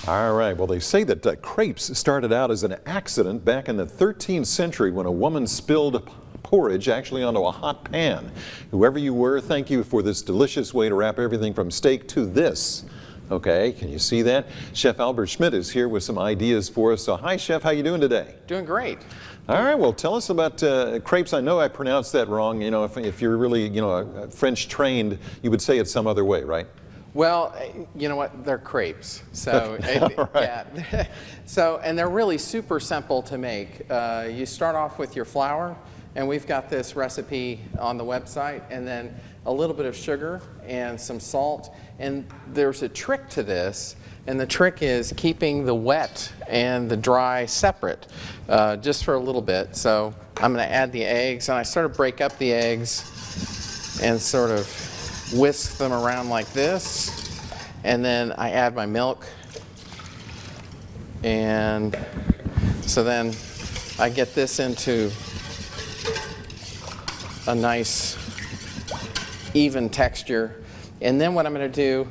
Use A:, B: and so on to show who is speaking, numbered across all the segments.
A: All right, well, they say that crepes started out as an accident back in the 13th century when a woman spilled porridge actually onto a hot pan. Whoever you were, thank you for this delicious way to wrap everything from steak to this. Okay, can you see that? Chef Albert Schmidt is here with some ideas for us. So hi, Chef, how you doing today?
B: Doing great.
A: All right, well, tell us about crepes. I know I pronounced that wrong. You know, if you're really, French trained, you would say it some other way, right?
B: Well, you know what? They're crepes. So,
A: right.
B: yeah. So, and they're really super simple to make. You start off with your flour, and we've got this recipe on the website, and then a little bit of sugar and some salt. And there's a trick to this, and the trick is keeping the wet and the dry separate, just for a little bit. So I'm going to add the eggs, and I sort of break up the eggs and sort of whisk them around like this, and then I add my milk, and so then I get this into a nice even texture. And then what I'm going to do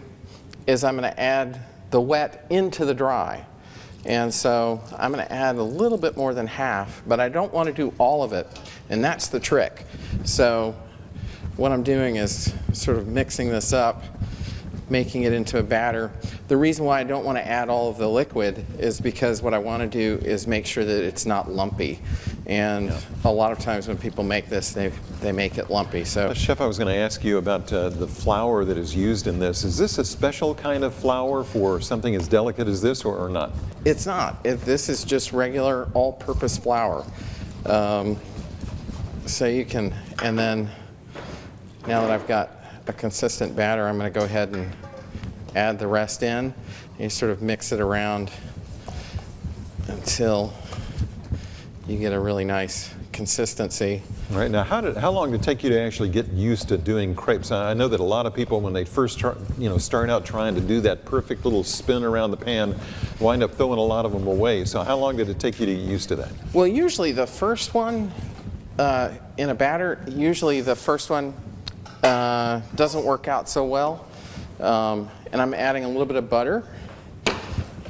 B: is I'm going to add the wet into the dry, and so I'm going to add a little bit more than half, but I don't want to do all of it, and that's the trick. So what I'm doing is sort of mixing this up, making it into a batter. The reason why I don't want to add all of the liquid is because what I want to do is make sure that it's not lumpy. And a lot of times when people make this, they make it lumpy. So,
A: Chef, I was going to ask you about the flour that is used in this. Is this a special kind of flour for something as delicate as this, or not?
B: It's not. This is just regular all-purpose flour. So you can, and then now that I've got a consistent batter, I'm going to go ahead and add the rest in. And you sort of mix it around until you get a really nice consistency.
A: All right, now how long did it take you to actually get used to doing crepes? I know that a lot of people, when they first start out trying to do that perfect little spin around the pan, wind up throwing a lot of them away. So how long did it take you to get used to that?
B: Well, usually the first one in a batter, usually the first one doesn't work out so well. And I'm adding a little bit of butter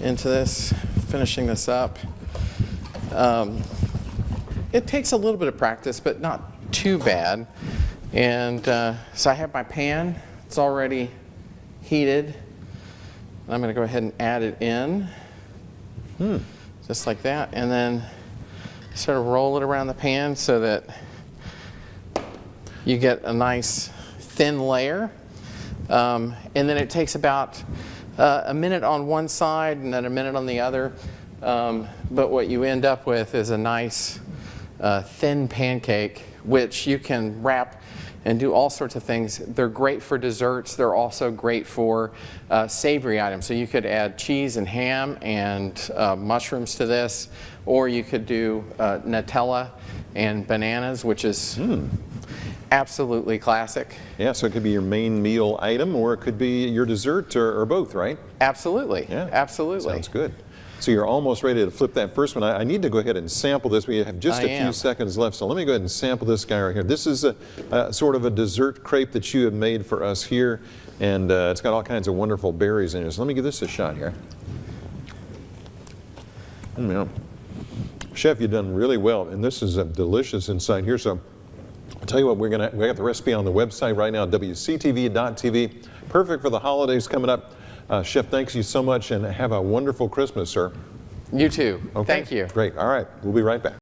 B: into this, finishing this up. It takes a little bit of practice, but not too bad. And so I have my pan. It's already heated. And I'm going to go ahead and add it in, just like that. And then sort of roll it around the pan so that you get a nice thin layer. And then it takes about a minute on one side and then a minute on the other. But what you end up with is a nice thin pancake, which you can wrap and do all sorts of things. They're great for desserts. They're also great for savory items. So you could add cheese and ham and mushrooms to this, or you could do Nutella and bananas, which is absolutely classic.
A: Yeah, so it could be your main meal item, or it could be your dessert, or both, right?
B: Absolutely.
A: Yeah,
B: absolutely.
A: Sounds good. So you're almost ready to flip that first one. I need to go ahead and sample this. We have just a few seconds left, so let me go ahead and sample this guy right here. This is a sort of a dessert crepe that you have made for us here, and it's got all kinds of wonderful berries in it. So let me give this a shot here. Chef, you've done really well, and this is delicious inside here. So I'll tell you what, we got the recipe on the website right now, WCTV.tv. Perfect for the holidays coming up. Chef, thanks you so much, and have a wonderful Christmas, sir.
B: You too.
A: Okay.
B: Thank you.
A: Great. All right. We'll be right back.